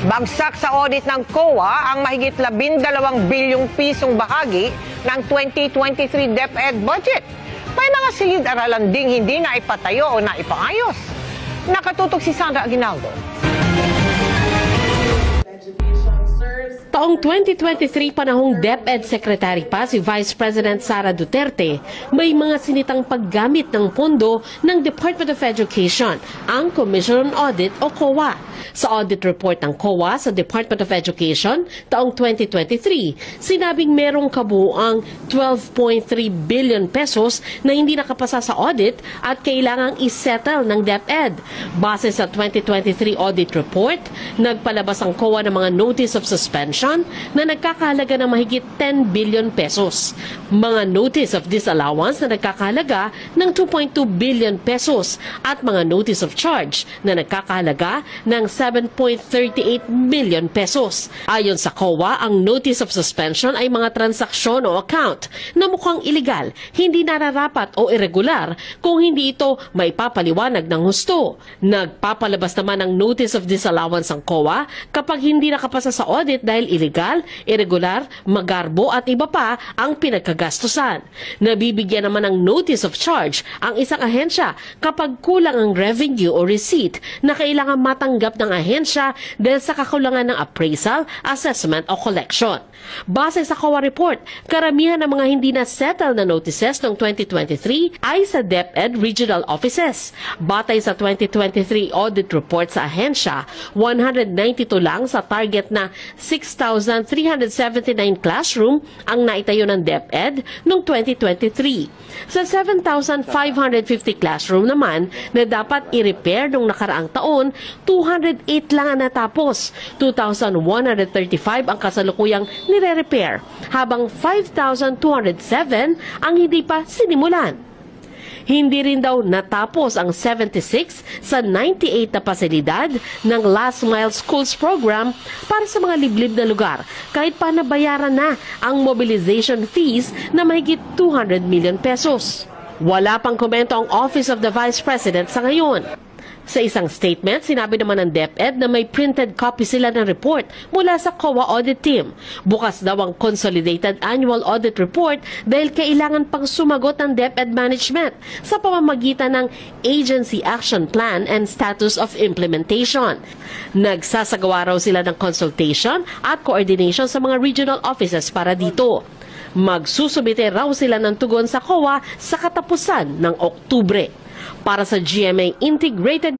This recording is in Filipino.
Bagsak sa audit ng COA ang mahigit 12 bilyong pisong bahagi ng 2023 DepEd budget. May mga silid-aralan ding hindi na ipatayo o naipaayos. Nakatutok si Sandra Aguinaldo. Taong 2023 panahong DepEd Secretary pa si Vice President Sara Duterte, may mga sinitang paggamit ng pondo ng Department of Education, ang Commission on Audit o COA. Sa audit report ng COA sa Department of Education taong 2023, sinabing merong kabuuang 12.3 billion pesos na hindi nakapasa sa audit at kailangang isettle ng DepEd. Base sa 2023 audit report, nagpalabas ang COA ng mga notice of suspension na nagkakahalaga ng mahigit 10 billion pesos. Mga notice of disallowance na nagkakahalaga ng 2.2 billion pesos at mga notice of charge na nagkakahalaga ng 7.38 billion pesos. Ayon sa COA, ang notice of suspension ay mga transaksyon o account na mukhang iligal, hindi nararapat o irregular kung hindi ito may papaliwanag ng husto. Nagpapalabas naman ng notice of disallowance ang COA kapag hindi nakapasa sa audit dahil illegal, irregular, magarbo at iba pa ang pinagkagastusan. Nabibigyan naman ng notice of charge ang isang ahensya kapag kulang ang revenue o receipt na kailangan matanggap ng ahensya dahil sa kakulangan ng appraisal, assessment o collection. Base sa COA report, karamihan ng mga hindi na-settle na notices noong 2023 ay sa DepEd regional offices. Batay sa 2023 audit report sa ahensya, 192 lang sa target na 6,379 classroom ang naitayo ng DepEd noong 2023. Sa 7,550 classroom naman na dapat i-repair noong nakaraang taon, 208 lang ang natapos. 2,135 ang kasalukuyang nire-repair, habang 5,207 ang hindi pa sinimulan. Hindi rin daw natapos ang 76 sa 98 na pasilidad ng Last Mile Schools Program para sa mga liblib na lugar, kahit pa nabayaran na ang mobilization fees na mahigit 200 million pesos. Wala pang komento ang Office of the Vice President sa ngayon. Sa isang statement, sinabi naman ng DepEd na may printed copy sila ng report mula sa COA audit team. Bukas daw ang Consolidated Annual Audit Report dahil kailangan pang sumagot ng DepEd management sa pamamagitan ng Agency Action Plan and Status of Implementation. Nagsasagawa raw sila ng consultation at coordination sa mga regional offices para dito. Magsusubite raw sila ng tugon sa COA sa katapusan ng Oktubre. Para sa GMA Integrated